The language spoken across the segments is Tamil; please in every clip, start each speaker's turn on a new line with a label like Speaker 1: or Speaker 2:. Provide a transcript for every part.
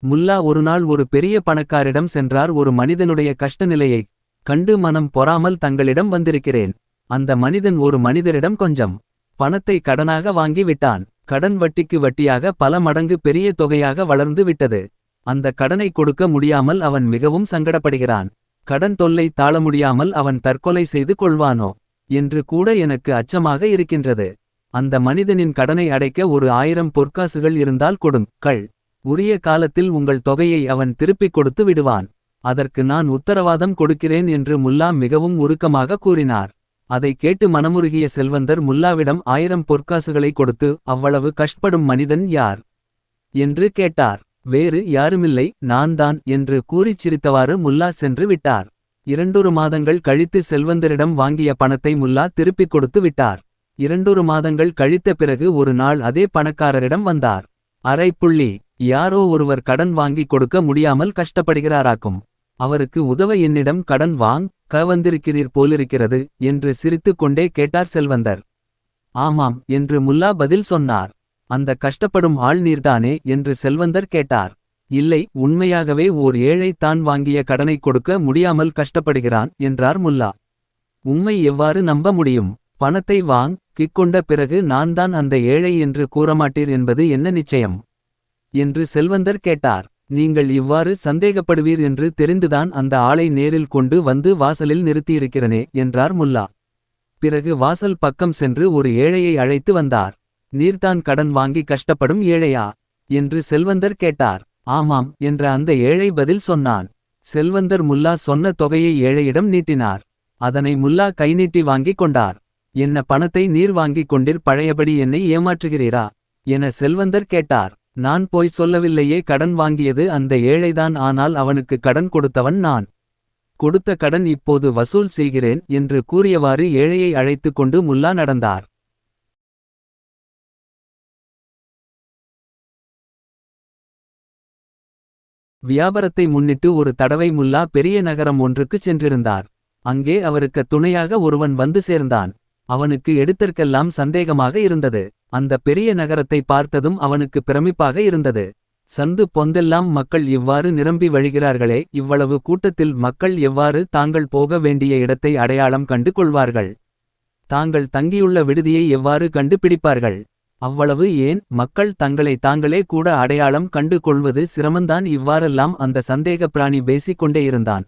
Speaker 1: முல்லா ஒருநாள் ஒரு பெரிய பணக்காரிடம் சென்றார். ஒரு மனிதனுடைய கஷ்ட நிலையைக் கண்டு மனம் பொறாமல் தங்களிடம் வந்திருக்கிறேன். அந்த மனிதன் ஒரு மனிதரிடம் கொஞ்சம் பணத்தை கடனாக வாங்கி விட்டான். கடன் வட்டிக்கு வட்டியாக பல மடங்கு பெரிய தொகையாக வளர்ந்து விட்டது. அந்த கடனை கொடுக்க முடியாமல் அவன் மிகவும் சங்கடப்படுகிறான். கடன் தொல்லை தாழ முடியாமல் அவன் தற்கொலை செய்து கொள்வானோ என்று கூட எனக்கு அச்சமாக இருக்கின்றது. அந்த மனிதனின் கடனை அடைக்க ஒரு 1000 பொற்காசுகள் இருந்தால் கொடுங்கள். உரிய காலத்தில் உங்கள் தொகையை அவன் திருப்பிக் கொடுத்து விடுவான். அதற்கு நான் உத்தரவாதம் கொடுக்கிறேன் என்று முல்லா மிகவும் உருக்கமாக கூறினார். அதை கேட்டு மனமுருகிய செல்வந்தர் முல்லாவிடம் 1000 பொற்காசுகளை கொடுத்து, அவ்வளவு கஷ்டப்படும் மனிதன் யார் என்று கேட்டார். வேறு யாருமில்லை, நான் தான் என்று கூறிச் சிரித்தவாறு முல்லா சென்று விட்டார். 2 மாதங்கள் கழித்து செல்வந்தரிடம் வாங்கிய பணத்தை முல்லா திருப்பிக் கொடுத்து விட்டார். 2 மாதங்கள் கழித்த பிறகு ஒரு நாள் அதே பணக்காரரிடம் வந்தார். அரை புள்ளி யாரோ ஒருவர் கடன் வாங்கி கொடுக்க முடியாமல் கஷ்டப்படுகிறாராக்கும். அவருக்கு உதவ என்னிடம் கடன் வாங்க வந்திருக்கிறீர் போலிருக்கிறது என்று சிரித்துக் கொண்டே கேட்டார் செல்வந்தர். ஆமாம் என்று முல்லா பதில் சொன்னார். அந்த கஷ்டப்படும் ஆள் நீர்தானே என்று செல்வந்தர் கேட்டார். இல்லை, உண்மையாகவே ஓர் ஏழை தான் வாங்கிய கடனை கொடுக்க முடியாமல் கஷ்டப்படுகிறான் என்றார் முல்லா. உண்மை எவ்வாறு நம்ப முடியும்? பணத்தை வாங்கிக் கொண்ட பிறகு நான் தான் அந்த ஏழை என்று கூறமாட்டீர் என்பது என்ன நிச்சயம் என்று செல்வந்தர் கேட்டார். நீங்கள் இவ்வாறு சந்தேகப்படுவீர் என்று தெரிந்துதான் அந்த ஆளை நேரில் கொண்டு வந்து வாசலில் நிறுத்தியிருக்கிறனே என்றார் முல்லா. பிறகு வாசல் பக்கம் சென்று ஒரு ஏழையை அழைத்து வந்தார். நீர்தான் கடன் வாங்கி கஷ்டப்படும் ஏழையா என்று செல்வந்தர் கேட்டார். ஆமாம் என்ற அந்த ஏழை பதில் சொன்னான். செல்வந்தர் முல்லா சொன்ன தொகையை ஏழையிடம் நீட்டினார். அதனை முல்லா கைநீட்டி வாங்கிக் கொண்டார். என்ன பணத்தை நீர் வாங்கிக் கொண்டிர், பழையபடி என்னை ஏமாற்றுகிறீரா என செல்வந்தர் கேட்டார். நான் போய் சொல்லவில்லையே, கடன் வாங்கியது அந்த ஏழைதான், ஆனால் அவனுக்கு கடன் கொடுத்தவன் நான். கொடுத்த கடன் இப்போது வசூல் செய்கிறேன் என்று கூறியவாறு ஏழையை அழைத்து கொண்டு முல்லா நடந்தார். வியாபாரத்தை முன்னிட்டு ஒரு தடவை முல்லா பெரிய நகரம் ஒன்றுக்குச் சென்றிருந்தார். அங்கே அவருக்கு துணையாக ஒருவன் வந்து சேர்ந்தான். அவனுக்கு எடுத்தற்கெல்லாம் சந்தேகமாக இருந்தது. அந்த பெரிய நகரத்தை பார்த்ததும் அவனுக்கு பிரமிப்பாக இருந்தது. சந்து பொந்தெல்லாம் மக்கள் இவ்வாறு நிரம்பி வழிகிறார்களே, இவ்வளவு கூட்டத்தில் மக்கள் எவ்வாறு தாங்கள் போக வேண்டிய இடத்தை அடையாளம் கண்டு கொள்வார்கள்? தாங்கள் தங்கியுள்ள விடுதியை எவ்வாறு கண்டுபிடிப்பார்கள்? அவ்வளவு ஏன், மக்கள் தங்களை தாங்களே கூட அடையாளம் கண்டு கொள்வது சிரமந்தான். இவ்வாறெல்லாம் அந்த சந்தேக பிராணி பேசிக் கொண்டே இருந்தான்.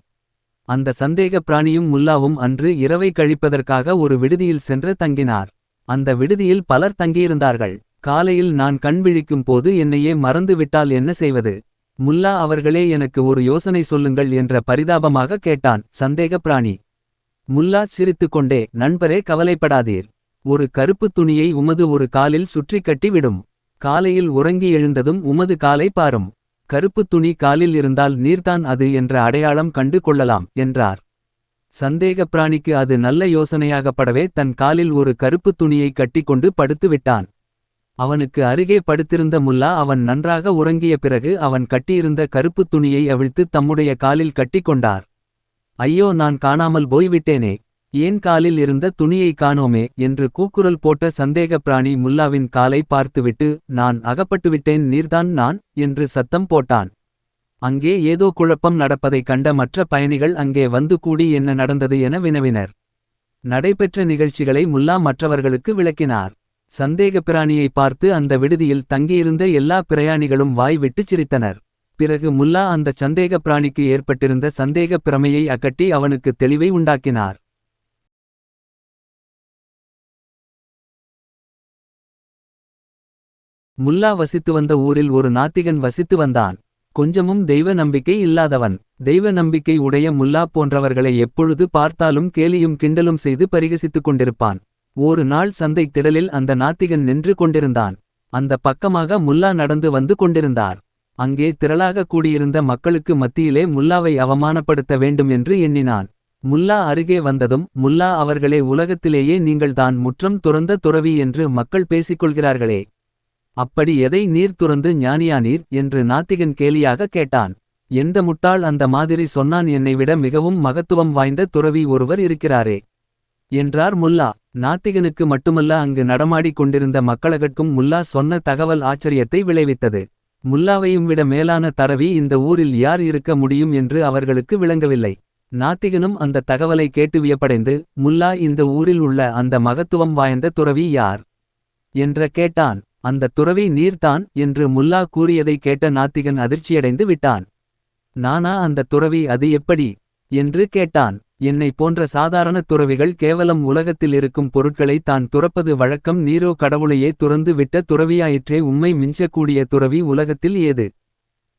Speaker 1: அந்த சந்தேக பிராணியும் முல்லாவும் அன்று இரவை கழிப்பதற்காக ஒரு விடுதியில் சென்று தங்கினார். அந்த விடுதியில் பலர் தங்கியிருந்தார்கள். காலையில் நான் கண் விழிக்கும் போது என்னையே மறந்து விட்டால் என்ன செய்வது? முல்லா அவர்களே, எனக்கு ஒரு யோசனை சொல்லுங்கள் என்ற பரிதாபமாக கேட்டான் சந்தேக பிராணி. முல்லா சிரித்துக்கொண்டே, நண்பரே, கவலைப்படாதீர். ஒரு கருப்பு துணியை உமது ஒரு காலில் சுற்றி கட்டி விடும். காலையில் உறங்கி எழுந்ததும் உமது காலை பாரும். கருப்பு துணி காலில் இருந்தால் நீர்தான் அது என்ற அடையாளம் கண்டு கொள்ளலாம் என்றார். சந்தேக பிராணிக்கு அது நல்ல யோசனையாகப்படவே தன் காலில் ஒரு கருப்பு துணியை கட்டிக்கொண்டு படுத்து விட்டான். அவனுக்கு அருகே படுத்திருந்த முல்லா அவன் நன்றாக உறங்கிய பிறகு அவன் கட்டியிருந்த கருப்பு துணியை அவிழ்த்து தம்முடைய காலில் கட்டிக்கொண்டார். ஐயோ, நான் காணாமல் போய்விட்டேனே, ஏன் காலில் இருந்த துணியை காணோமே என்று கூக்குரல் போட்ட சந்தேக பிராணி முல்லாவின் காலை பார்த்துவிட்டு, நான் அகப்பட்டுவிட்டேன், நீர்தான் நான் என்று சத்தம் போட்டான். அங்கே ஏதோ குழப்பம் நடப்பதைக் கண்ட மற்ற பயணிகள் அங்கே வந்து கூடி என்ன நடந்தது என வினவினர். நடைபெற்ற நிகழ்ச்சிகளை முல்லா மற்றவர்களுக்கு விளக்கினார். சந்தேக பிராணியை பார்த்து அந்த விடுதியில் தங்கியிருந்த எல்லா பிரயாணிகளும் வாய் விட்டு சிரித்தனர். பிறகு முல்லா அந்த சந்தேக பிராணிக்கு ஏற்பட்டிருந்த சந்தேக பிரமையை அகற்றி அவனுக்கு தெளிவை உண்டாக்கினார். முல்லா வசித்து வந்த ஊரில் ஒரு நாத்திகன் வசித்து வந்தான். கொஞ்சமும் தெய்வ நம்பிக்கை இல்லாதவன். தெய்வ நம்பிக்கை உடைய முல்லா போன்றவர்களை எப்பொழுது பார்த்தாலும் கேலியும் கிண்டலும் செய்து பரிகசித்துக் கொண்டிருப்பான். ஒரு நாள் சந்தை திடலில் அந்த நாத்திகன் நின்று கொண்டிருந்தான். அந்த பக்கமாக முல்லா நடந்து வந்து கொண்டிருந்தார். அங்கே திரளாக கூடியிருந்த மக்களுக்கு மத்தியிலே முல்லாவை அவமானப்படுத்த வேண்டும் என்று எண்ணினான். முல்லா அருகே வந்ததும், முல்லா அவர்களே, உலகத்திலேயே நீங்கள் தான் முற்றம் துறந்த துறவி என்று மக்கள் பேசிக்கொள்கிறார்களே, அப்படி எதை நீர் துறந்து ஞானியானீர் என்று நாத்திகன் கேலியாக கேட்டான். எந்த முட்டாள் அந்த மாதிரி சொன்னான்? என்னை விட மிகவும் மகத்துவம் வாய்ந்த துறவி ஒருவர் இருக்கிறாரே என்றார் முல்லா. நாத்திகனுக்கு மட்டுமல்ல, அங்கு நடமாடிக் கொண்டிருந்த மக்களகட்கும் முல்லா சொன்ன தகவல் ஆச்சரியத்தை விளைவித்தது. முல்லாவையும் விட மேலான தரவி இந்த ஊரில் யார் இருக்க முடியும் என்று அவர்களுக்கு விளங்கவில்லை. நாத்திகனும் அந்த தகவலை கேட்டு வியப்படைந்து, முல்லா, இந்த ஊரில் உள்ள அந்த மகத்துவம் வாய்ந்த துறவி யார் என்ற கேட்டான். அந்த துறவி நீர்தான் என்று முல்லா கூறியதை கேட்ட நாத்திகன் அதிர்ச்சியடைந்து விட்டான். நானா அந்த துறவி, அது எப்படி என்று கேட்டான். என்னை போன்ற சாதாரண துறவிகள் கேவலம் உலகத்தில் இருக்கும் பொருட்களை தான் துறப்பது வழக்கம். நீரோ கடவுளையே துறந்து விட்ட துறவியாயிற்றே, உம்மை மிஞ்சக்கூடிய துறவி உலகத்தில் ஏது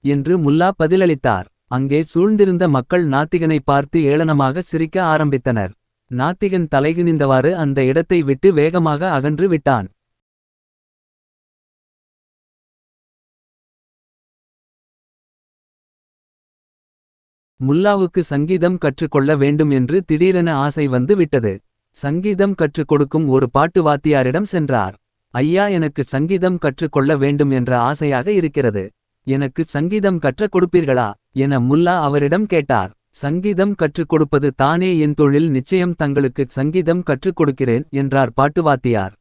Speaker 1: என்று முல்லா பதிலளித்தார். அங்கே சூழ்ந்திருந்த மக்கள் நாத்திகனை பார்த்து ஏளனமாக சிரிக்க ஆரம்பித்தனர். நாத்திகன் தலைகுனிந்தவாறு அந்த இடத்தை விட்டு வேகமாக அகன்று விட்டான். முல்லாவுக்கு சங்கீதம் கற்றுக்கொள்ள வேண்டும் என்று திடீரென ஆசை வந்து விட்டது. சங்கீதம் கற்றுக் கொடுக்கும் ஒரு பாட்டு வாத்தியாரிடம் சென்றார். ஐயா, எனக்கு சங்கீதம் கற்றுக்கொள்ள வேண்டும் என்ற ஆசையாக இருக்கிறது. எனக்கு சங்கீதம் கற்றுக் கொடுப்பீர்களா என முல்லா அவரிடம் கேட்டார். சங்கீதம் கற்றுக் கொடுப்பது தானே என் தொழில், நிச்சயம் தங்களுக்கு சங்கீதம் கற்றுக் கொடுக்கிறேன் என்றார் பாட்டு வாத்தியார்.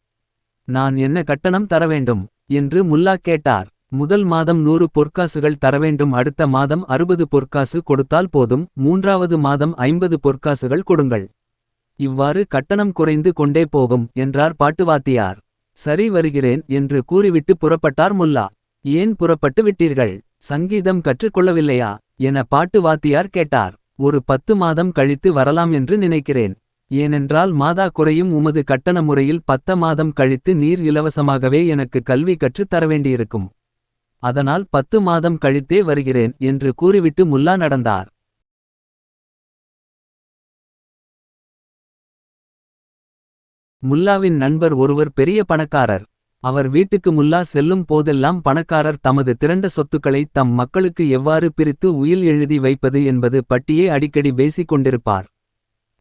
Speaker 1: நான் என்ன கட்டணம் தர வேண்டும் என்று முல்லா கேட்டார். முதல் மாதம் 100 பொற்காசுகள் தரவேண்டும், அடுத்த மாதம் 60 பொற்காசு கொடுத்தால் போதும், மூன்றாவது மாதம் 50 பொற்காசுகள் கொடுங்கள். இவ்வாறு கட்டணம் குறைந்து கொண்டே போகும் என்றார் பாட்டுவாத்தியார். சரி, வருகிறேன் என்று கூறிவிட்டு புறப்பட்டார் முல்லா. ஏன் புறப்பட்டு விட்டீர்கள்? சங்கீதம் கற்றுக்கொள்ளவில்லையா என பாட்டு வாத்தியார் கேட்டார். ஒரு 10 மாதம் கழித்து வரலாம் என்று நினைக்கிறேன். ஏனென்றால் மாதா குறையும் உமது கட்டண முறையில் 10 மாதம் கழித்து நீர் இலவசமாகவே எனக்கு கல்வி கற்றுத் தரவேண்டியிருக்கும். அதனால் 10 மாதம் கழித்தே வருகிறேன் என்று கூறிவிட்டு முல்லா நடந்தார். முல்லாவின் நண்பர் ஒருவர் பெரிய பணக்காரர். அவர் வீட்டுக்கு முல்லா செல்லும் போதெல்லாம் பணக்காரர் தமது திரண்ட சொத்துக்களை தம் மக்களுக்கு எவ்வாறு பிரித்து உயில் எழுதி வைப்பது என்பது பற்றியே அடிக்கடி பேசிக் கொண்டிருப்பார்.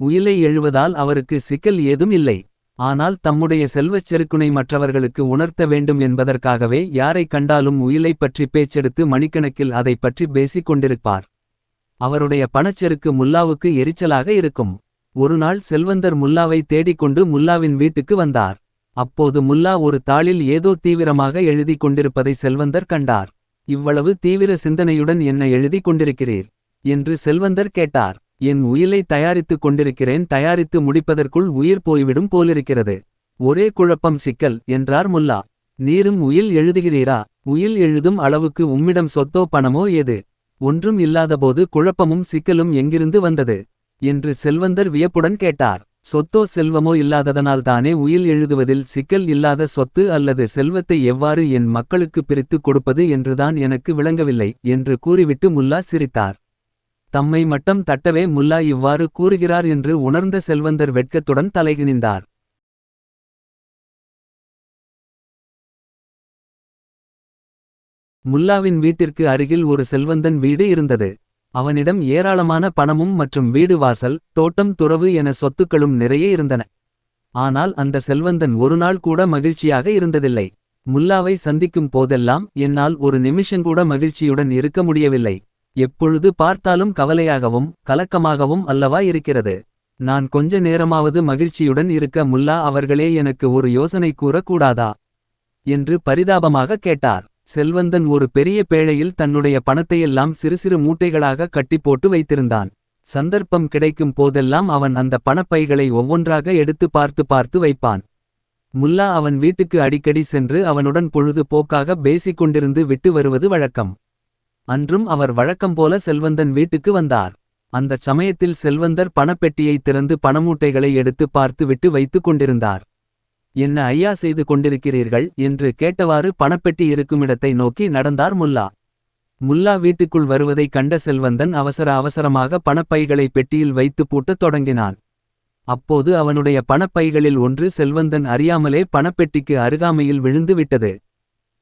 Speaker 1: உயிலை எழுவதால் அவருக்கு சிக்கல் ஏதும் இல்லை. ஆனால் தம்முடைய செல்வச் செருக்குனை மற்றவர்களுக்கு உணர்த்த வேண்டும் என்பதற்காகவே யாரை கண்டாலும் உயிலைப் பற்றி பேச்செடுத்து மணிக்கணக்கில் அதை பற்றி பேசிக் கொண்டிருப்பார். அவருடைய பணச்செருக்கு முல்லாவுக்கு எரிச்சலாக இருக்கும். ஒருநாள் செல்வந்தர் முல்லாவை தேடிக்கொண்டு முல்லாவின் வீட்டுக்கு வந்தார். அப்போது முல்லா ஒரு தாளில் ஏதோ தீவிரமாக எழுதி கொண்டிருப்பதை செல்வந்தர் கண்டார். இவ்வளவு தீவிர சிந்தனையுடன் என்ன எழுதி கொண்டிருக்கிறீர் என்று செல்வந்தர் கேட்டார். என் உயிலை தயாரித்துக் கொண்டிருக்கிறேன், தயாரித்து முடிப்பதற்குள் உயிர் போய்விடும் போலிருக்கிறது. ஒரே குழப்பம், சிக்கல் என்றார் முல்லா. நீரும் உயில் எழுதுகிறீரா? உயில் எழுதும் அளவுக்கு உம்மிடம் சொத்தோ பணமோ ஏது? ஒன்றும் இல்லாதபோது குழப்பமும் சிக்கலும் எங்கிருந்து வந்தது என்று செல்வந்தர் வியப்புடன் கேட்டார். சொத்தோ செல்வமோ இல்லாததனால்தானே உயில் எழுதுவதில் சிக்கல். இல்லாத சொத்து அல்லது செல்வத்தை எவ்வாறு என் மக்களுக்கு பிரித்துக் கொடுப்பது என்றுதான் எனக்கு விளங்கவில்லை என்று கூறிவிட்டு முல்லா சிரித்தார். தம்மை மட்டம் தட்டவே முல்லா இவ்வாறு கூறுகிறார் என்று உணர்ந்த செல்வந்தர் வெட்கத்துடன் தலைகுனிந்தார். முல்லாவின் வீட்டிற்கு அருகில் ஒரு செல்வந்தன் வீடு இருந்தது. அவனிடம் ஏராளமான பணமும் மற்றும் வீடு, வாசல், தோட்டம், துறவு என சொத்துக்களும் நிறைய இருந்தன. ஆனால் அந்த செல்வந்தன் ஒருநாள் கூட மகிழ்ச்சியாக இருந்ததில்லை. முல்லாவை சந்திக்கும் போதெல்லாம் என்னால் ஒரு நிமிஷங்கூட மகிழ்ச்சியுடன் இருக்க முடியவில்லை. எப்பொழுது பார்த்தாலும் கவலையாகவும் கலக்கமாகவும் அல்லவா இருக்கிறது. நான் கொஞ்ச நேரமாவது மகிழ்ச்சியுடன் இருக்க முல்லா அவர்களே எனக்கு ஒரு யோசனை கூறக்கூடாதா என்று பரிதாபமாக கேட்டார். செல்வந்தன் ஒரு பெரிய பேழையில் தன்னுடைய பணத்தையெல்லாம் சிறு சிறு மூட்டைகளாக கட்டி போட்டு வைத்திருந்தான். சந்தர்ப்பம் கிடைக்கும் போதெல்லாம் அவன் அந்த பணப்பைகளை ஒவ்வொன்றாக எடுத்து பார்த்து பார்த்து வைப்பான். முல்லா அவன் வீட்டுக்கு அடிக்கடி சென்று அவனுடன் பொழுது போக்காக பேசிக் கொண்டிருந்து விட்டு வருவது வழக்கம். அன்றும் அவர் வழக்கம்போல செல்வந்தன் வீட்டுக்கு வந்தார். அந்தச் சமயத்தில் செல்வந்தர் பணப்பெட்டியை திறந்து பணமூட்டைகளை எடுத்து பார்த்து விட்டு வைத்துக் கொண்டிருந்தார். என்ன ஐயா செய்து கொண்டிருக்கிறீர்கள் என்று கேட்டவாறு பணப்பெட்டி இருக்குமிடத்தை நோக்கி நடந்தார் முல்லா. முல்லா வீட்டுக்குள் வருவதை கண்ட செல்வந்தன் அவசர அவசரமாக பணப்பைகளை பெட்டியில் வைத்து பூட்டத் தொடங்கினான். அப்போது அவனுடைய பணப்பைகளில் ஒன்று செல்வந்தன் அறியாமலே பணப்பெட்டிக்கு அருகாமையில் விழுந்து விட்டது.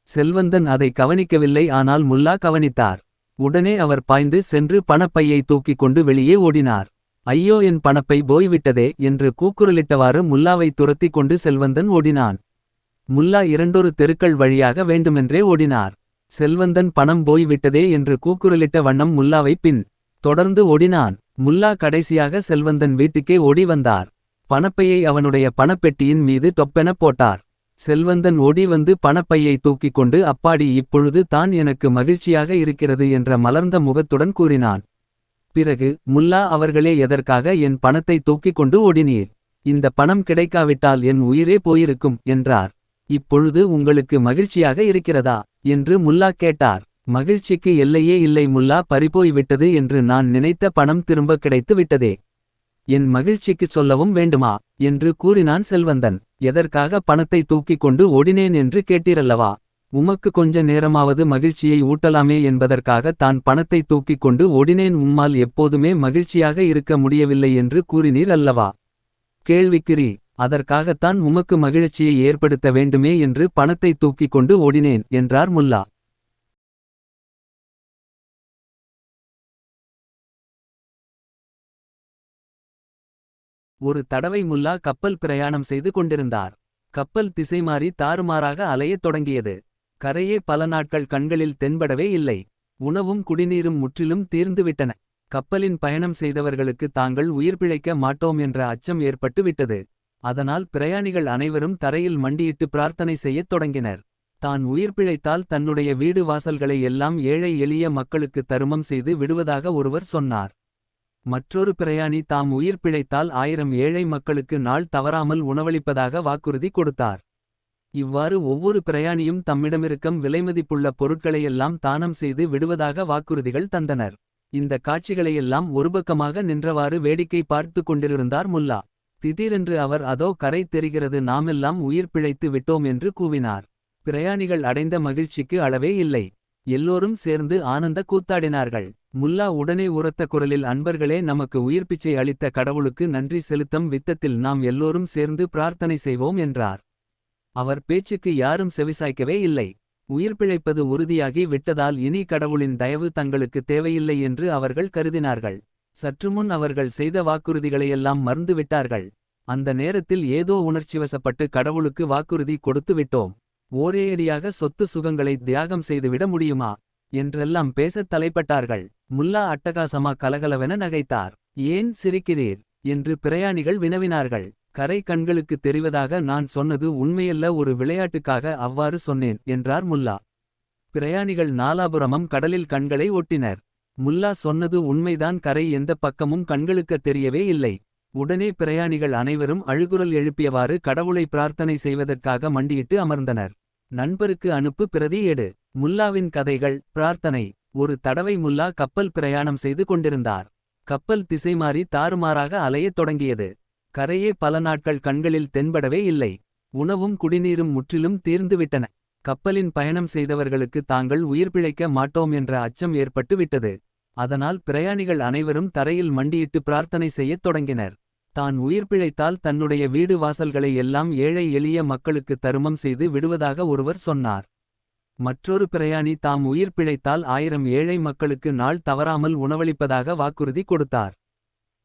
Speaker 1: செல்வந்தன் அதை கவனிக்கவில்லை, ஆனால் முல்லா கவனித்தார். உடனே அவர் பாய்ந்து சென்று பணப்பையை தூக்கிக் கொண்டு வெளியே ஓடினார். ஐயோ, என் பணப்பை போய்விட்டதே என்று கூக்குரலிட்டவாறு முல்லாவை துரத்திக் கொண்டு செல்வந்தன் ஓடினான். முல்லா 2 தெருக்கள் வழியாக வேண்டுமென்றே ஓடினார். செல்வந்தன் பணம் போய்விட்டதே என்று கூக்குரலிட்ட வண்ணம் முல்லாவை பின் தொடர்ந்து ஓடினான். முல்லா கடைசியாக செல்வந்தன் வீட்டுக்கே ஓடி வந்தார். பணப்பையை அவனுடைய பணப்பெட்டியின் மீது டொப்பென போட்டார். செல்வந்தன் ஓடி வந்து பணப்பையை தூக்கிக் கொண்டு அப்பாடி இப்பொழுது தான் எனக்கு மகிழ்ச்சியாக இருக்கிறது என்ற மலர்ந்த முகத்துடன் கூறினான். பிறகு முல்லா அவர்களே எதற்காக என் பணத்தை தூக்கிக் கொண்டு ஓடினீர். இந்த பணம் கிடைக்காவிட்டால் என் உயிரே போயிருக்கும் என்றார். இப்பொழுது உங்களுக்கு மகிழ்ச்சியாக இருக்கிறதா என்று முல்லா கேட்டார். மகிழ்ச்சிக்கு எல்லையே இல்லை முல்லா, பறிபோய் விட்டது என்று நான் நினைத்த பணம் திரும்ப கிடைத்து விட்டதே. என் மகிழ்ச்சிக்குச் சொல்லவும் வேண்டுமா என்று கூறினான் செல்வந்தன். எதற்காக பணத்தை தூக்கிக் கொண்டு ஓடினேன் என்று கேட்டீரல்லவா. உமக்கு கொஞ்ச நேரமாவது மகிழ்ச்சியை ஊட்டலாமே என்பதற்காக தான் பணத்தை தூக்கிக் கொண்டு ஓடினேன். உம்மால் எப்போதுமே மகிழ்ச்சியாக இருக்க முடியவில்லை என்று கூறினீர் அல்லவா. கேள்விக்குறி. அதற்காகத்தான் உமக்கு மகிழ்ச்சியை ஏற்படுத்த வேண்டுமே என்று பணத்தை தூக்கிக் கொண்டு ஓடினேன் என்றார் முல்லா. ஒரு தடவை முல்லா கப்பல் பிரயாணம் செய்து கொண்டிருந்தார். கப்பல் திசைமாறி தாறுமாறாக அலையத் தொடங்கியது. கரையே பல நாட்கள் கண்களில் தென்படவே இல்லை. உணவும் குடிநீரும் முற்றிலும் தீர்ந்துவிட்டன. கப்பலின் பயணம் செய்தவர்களுக்கு தாங்கள் உயிர் பிழைக்க மாட்டோம் என்ற அச்சம் ஏற்பட்டு விட்டது. அதனால் பிரயாணிகள் அனைவரும் தரையில் மண்டியிட்டு பிரார்த்தனை செய்யத் தொடங்கினர். தான் உயிர் பிழைத்தால் தன்னுடைய வீடு வாசல்களை எல்லாம் ஏழை எளிய மக்களுக்கு தருமம் செய்து விடுவதாக ஒருவர் சொன்னார். மற்றொரு பிரயாணி தாம் உயிர் பிழைத்தால் 1000 ஏழை மக்களுக்கு நாள் தவறாமல் உணவளிப்பதாக வாக்குறுதி கொடுத்தார். இவ்வாறு ஒவ்வொரு பிரயாணியும் தம்மிடமிருக்கும் விலைமதிப்புள்ள பொருட்களையெல்லாம் தானம் செய்து விடுவதாக வாக்குறுதிகள் தந்தனர். இந்த காட்சிகளையெல்லாம் ஒருபக்கமாக நின்றவாறு வேடிக்கை பார்த்து கொண்டிருந்தார் முல்லா. திடீரென்று அவர் அதோ கரை தெரிகிறது, நாமெல்லாம் உயிர் பிழைத்து விட்டோம் என்று கூவினார். பிரயாணிகள் அடைந்த மகிழ்ச்சிக்கு அளவே இல்லை. எல்லோரும் சேர்ந்து ஆனந்த கூத்தாடினார்கள். முல்லா உடனே உரத்த குரலில், அன்பர்களே, நமக்கு உயிர்ப்பிச்சை அளித்த கடவுளுக்கு நன்றி செலுத்தும் வித்தத்தில் நாம் எல்லோரும் சேர்ந்து பிரார்த்தனை செய்வோம் என்றார். அவர் பேச்சுக்கு யாரும் செவிசாய்க்கவே இல்லை. உயிர் பிழைப்பது உறுதியாகி விட்டதால் இனி கடவுளின் தயவு தங்களுக்கு தேவையில்லை என்று அவர்கள் கருதினார்கள். சற்றுமுன் அவர்கள் செய்த வாக்குறுதிகளையெல்லாம் மறந்துவிட்டார்கள். அந்த நேரத்தில் ஏதோ உணர்ச்சிவசப்பட்டு கடவுளுக்கு வாக்குறுதி கொடுத்து விட்டோம், ஒரேயடியாக சொத்து சுகங்களை தியாகம் செய்துவிட முடியுமா என்றெல்லாம் பேசத் தலைப்பட்டார்கள். முல்லா அட்டகாசமா கலகலவென நகைத்தார். ஏன் சிரிக்கிறீர் என்று பிரயாணிகள் வினவினார்கள். கரை கண்களுக்கு தெரிவதாக நான் சொன்னது உண்மையல்ல, ஒரு விளையாட்டுக்காக அவ்வாறு சொன்னேன் என்றார் முல்லா. பிரயாணிகள் நாலாபுரமும் கடலில் கண்களை ஒட்டினர். முல்லா சொன்னது உண்மைதான், கரை எந்த பக்கமும் கண்களுக்கு தெரியவே இல்லை. உடனே பிரயாணிகள் அனைவரும் அழுகுரல் எழுப்பியவாறு கடவுளை பிரார்த்தனை செய்வதற்காக மண்டியிட்டு அமர்ந்தனர். நண்பருக்கு அனுப்பு, பிரதி எடு. முல்லாவின் கதைகள். பிரார்த்தனை. ஒரு தடவை முல்லா கப்பல் பிரயாணம் செய்து கொண்டிருந்தார். கப்பல் திசைமாறி தாறுமாறாக அலையத் தொடங்கியது. கரையே பல நாட்கள் கண்களில் தென்படவே இல்லை. உணவும் குடிநீரும் முற்றிலும் தீர்ந்துவிட்டன. கப்பலின் பயணம் செய்தவர்களுக்கு தாங்கள் உயிர் பிழைக்க மாட்டோம் என்ற அச்சம் ஏற்பட்டு விட்டது. அதனால் பிரயாணிகள் அனைவரும் தரையில் மண்டியிட்டு பிரார்த்தனை செய்யத் தொடங்கினர். தான் உயிர் பிழைத்தால் தன்னுடைய வீடு வாசல்களை எல்லாம் ஏழை எளிய மக்களுக்கு தருமம் செய்து விடுவதாக ஒருவர் சொன்னார். மற்றொரு பிரயாணி தாம் உயிர் பிழைத்தால் 1000 ஏழை மக்களுக்கு நாள் தவறாமல் உணவளிப்பதாக வாக்குறுதி கொடுத்தார்.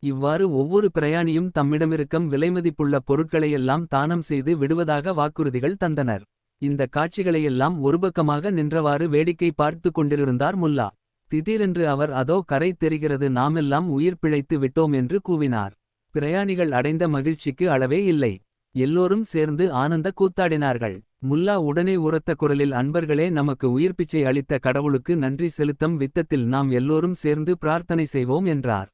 Speaker 1: இவ்வாறு ஒவ்வொரு பிரயாணியும் தம்மிடமிருக்கும் விலைமதிப்புள்ள பொருட்களையெல்லாம் தானம் செய்து விடுவதாக வாக்குறுதிகள் தந்தனர். இந்த காட்சிகளையெல்லாம் ஒருபக்கமாக நின்றவாறு வேடிக்கை பார்த்து கொண்டிருந்தார் முல்லா. திடீரென்று அவர் அதோ கரை தெரிகிறது, நாமெல்லாம் உயிர் பிழைத்து விட்டோம் என்று கூவினார். பிரயாணிகள் அடைந்த மகிழ்ச்சிக்கு அளவே இல்லை. எல்லோரும் சேர்ந்து ஆனந்த கூத்தாடினார்கள். முல்லா உடனே உரத்த குரலில், அன்பர்களே, நமக்கு உயிர்ப்பிச்சை அளித்த கடவுளுக்கு நன்றி செலுத்தும் வித்தத்தில் நாம் எல்லோரும் சேர்ந்து பிரார்த்தனை செய்வோம் என்றார்.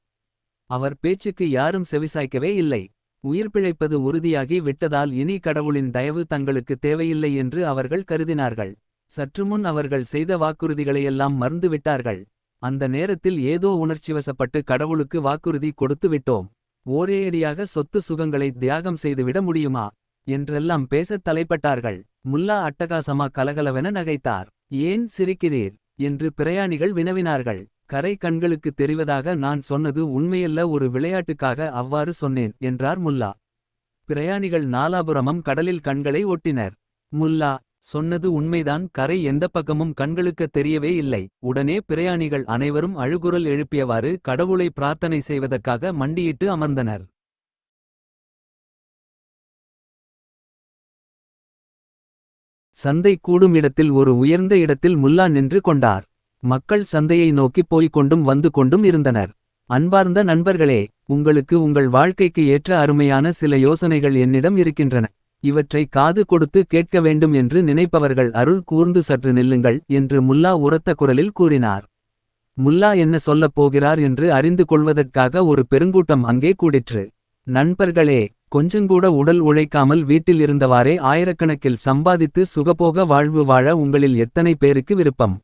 Speaker 1: அவர் பேச்சுக்கு யாரும் செவிசாய்க்கவே இல்லை. உயிர் பிழைப்பது உறுதியாகி விட்டதால் இனி கடவுளின் தயவு தங்களுக்கு தேவையில்லை என்று அவர்கள் கருதினார்கள். சற்றுமுன் அவர்கள் செய்த வாக்குறுதிகளையெல்லாம் மறந்துவிட்டார்கள். அந்த நேரத்தில் ஏதோ உணர்ச்சிவசப்பட்டு கடவுளுக்கு வாக்குறுதி கொடுத்து விட்டோம், ஒரேயடியாக சொத்து சுகங்களை தியாகம் செய்துவிட முடியுமா என்றெல்லாம் பேசத் தலைப்பட்டார்கள். முல்லா அட்டகாசமா கலகலவென நகைத்தார். ஏன் சிரிக்கிறீர் என்று பிரயாணிகள் வினவினார்கள். கரை கண்களுக்கு தெரிவதாக நான் சொன்னது உண்மையல்ல, ஒரு விளையாட்டுக்காக அவ்வாறு சொன்னேன் என்றார் முல்லா. பிரயாணிகள் நாலாபுரமும் கடலில் கண்களை ஒட்டினர். முல்லா சொன்னது உண்மைதான், கரை எந்த பக்கமும் கண்களுக்கு தெரியவே இல்லை. உடனே பிரயாணிகள் அனைவரும் அழுகுரல் எழுப்பியவாறு கடவுளை பிரார்த்தனை செய்வதற்காக மண்டியிட்டு அமர்ந்தனர். சந்தை கூடும் இடத்தில் ஒரு உயர்ந்த இடத்தில் முல்லா நின்று கொண்டார். மக்கள் சந்தையை நோக்கிப் போய்க் கொண்டும் வந்து கொண்டும் இருந்தனர். அன்பார்ந்த நண்பர்களே, உங்களுக்கு உங்கள் வாழ்க்கைக்கு ஏற்ற அருமையான சில யோசனைகள் என்னிடம் இருக்கின்றன. இவற்றை காது கொடுத்து கேட்க வேண்டும் என்று நினைப்பவர்கள் அருள் கூர்ந்து சற்று நில்லுங்கள் என்று முல்லா உரத்த குரலில் கூறினார். முல்லா என்ன சொல்லப் போகிறார் என்று அறிந்து கொள்வதற்காக ஒரு பெருங்கூட்டம் அங்கே கூடிற்று. நண்பர்களே, கொஞ்சங்கூட உடல் உழைக்காமல் வீட்டில் இருந்தவாறே ஆயிரக்கணக்கில் சம்பாதித்து சுகபோக வாழ்வு வாழ உங்களில் எத்தனை பேருக்கு விருப்பம்?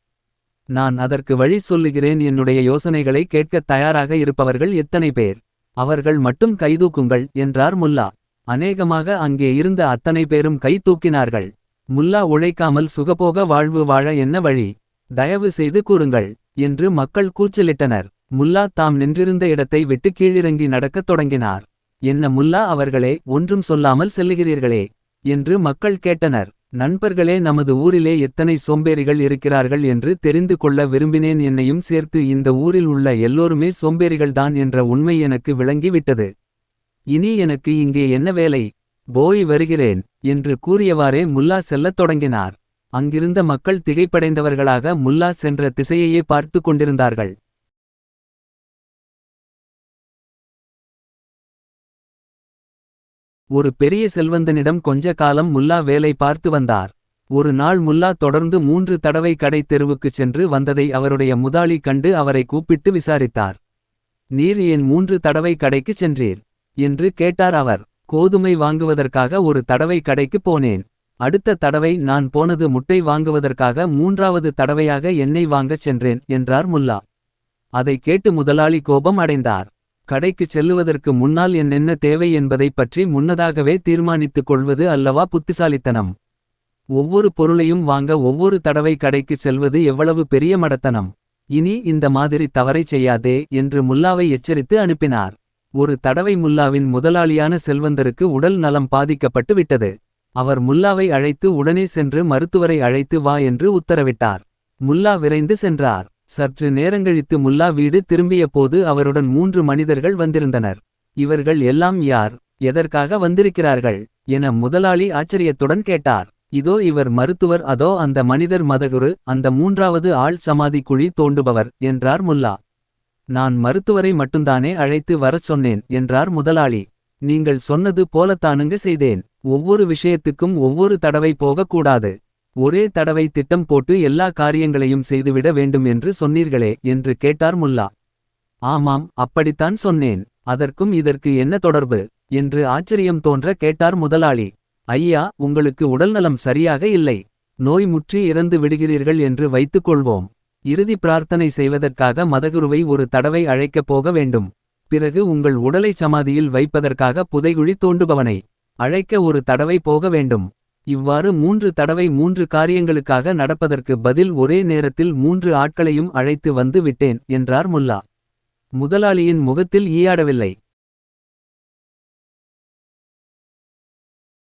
Speaker 1: நான் அதற்கு வழி சொல்லுகிறேன். என்னுடைய யோசனைகளை கேட்கத் தயாராக இருப்பவர்கள் எத்தனை பேர்? அவர்கள் மட்டும் கைதூக்குங்கள் என்றார் முல்லா. அநேகமாக அங்கே இருந்த அத்தனை பேரும் கை தூக்கினார்கள். முல்லா உழைக்காமல் சுகபோக வாழ்வு வாழ என்ன வழி? தயவு செய்து கூறுங்கள் என்று மக்கள் கூச்சலிட்டனர். முல்லா தாம் நின்றிருந்த இடத்தை விட்டு கீழிறங்கி நடக்கத் தொடங்கினார். என்ன முல்லா அவர்களே, ஒன்றும் சொல்லாமல் செல்லுகிறீர்களே என்று மக்கள் கேட்டனர். நண்பர்களே, நமது ஊரிலே எத்தனை சோம்பேறிகள் இருக்கிறார்கள் என்று தெரிந்து கொள்ள விரும்பினேன். என்னையும் சேர்த்து இந்த ஊரில் உள்ள எல்லோருமே சோம்பேறிகள்தான் என்ற உண்மை எனக்கு விளங்கி விட்டது. இனி எனக்கு இங்கே என்ன வேலை? போய் வருகிறேன் என்று கூறியவாறே முல்லா செல்லத் தொடங்கினார். அங்கிருந்த மக்கள் திகைப்படைந்தவர்களாக முல்லா சென்ற திசையையே பார்த்து கொண்டிருந்தார்கள். ஒரு பெரிய செல்வந்தனிடம் கொஞ்ச காலம் முல்லா வேலை பார்த்து வந்தார். ஒரு நாள் முல்லா தொடர்ந்து 3 தடவை கடை தெருவுக்குச் சென்று வந்ததை அவருடைய முதலாளி கண்டு அவரை கூப்பிட்டு விசாரித்தார். நீர் ஏன் 3 தடவை கடைக்குச் சென்றீர் என்று கேட்டார் அவர். கோதுமை வாங்குவதற்காக ஒரு தடவை கடைக்கு போனேன். அடுத்த தடவை நான் போனது முட்டை வாங்குவதற்காக. 3வது தடவையாக எண்ணெய் வாங்கச் சென்றேன் என்றார் முல்லா. அதை கேட்டு முதலாளி கோபம் அடைந்தார். கடைக்குச் செல்லுவதற்கு முன்னால் என்னென்ன தேவை என்பதைப் பற்றி முன்னதாகவே தீர்மானித்துக் கொள்வது அல்லவா புத்திசாலித்தனம்? ஒவ்வொரு பொருளையும் வாங்க ஒவ்வொரு தடவை கடைக்குச் செல்வது எவ்வளவு பெரிய மடத்தனம்! இனி இந்த மாதிரி தவறைச் செய்யாதே என்று முல்லாவை எச்சரித்து அனுப்பினார். ஒரு தடவை முல்லாவின் முதலாளியான செல்வந்தருக்கு உடல் நலம் பாதிக்கப்பட்டு விட்டது. அவர் முல்லாவை அழைத்து உடனே சென்று மருத்துவரை அழைத்து வா என்று உத்தரவிட்டார். முல்லா விரைந்து சென்றார். சற்று நேரங்கழித்து முல்லா வீடு திரும்பிய போது அவருடன் 3 மனிதர்கள் வந்திருந்தனர். இவர்கள் எல்லாம் யார்? எதற்காக வந்திருக்கிறார்கள் என முதலாளி ஆச்சரியத்துடன் கேட்டார். இதோ இவர் மருத்துவர், அதோ அந்த மனிதர் மதகுரு, அந்த 3வது ஆள் சமாதி குழி தோண்டுபவர் என்றார் முல்லா. நான் மருத்துவரை மட்டும்தானே அழைத்து வரச் சொன்னேன் என்றார் முதலாளி. நீங்கள் சொன்னது போலத்தானுங்க செய்தேன். ஒவ்வொரு விஷயத்துக்கும் ஒவ்வொரு தடவை போகக்கூடாது. ஒரே தடவை திட்டம் போட்டு எல்லா காரியங்களையும் செய்துவிட வேண்டும் என்று சொன்னீர்களே என்று கேட்டார் முல்லா. ஆமாம், அப்படித்தான் சொன்னேன். அதற்கும் இதற்கு என்ன தொடர்பு என்று ஆச்சரியம் தோன்ற கேட்டார் முதலாளி. ஐயா, உங்களுக்கு உடல்நலம் சரியாக இல்லை. நோய் முற்றி இறந்து விடுகிறீர்கள் என்று வைத்துக் கொள்வோம். இறுதி பிரார்த்தனை செய்வதற்காக மதகுருவை ஒரு தடவை அழைக்கப் போக வேண்டும். பிறகு உங்கள் உடலை சமாதியில் வைப்பதற்காக புதைகுழி தோண்டுபவனை அழைக்க ஒரு தடவை போக வேண்டும். இவ்வாறு 3 தடவை 3 காரியங்களுக்காக நடப்பதற்கு பதில் ஒரே நேரத்தில் 3 ஆட்களையும் அழைத்து வந்து விட்டேன் என்றார் முல்லா. முதலாளியின் முகத்தில் ஈயாடவில்லை.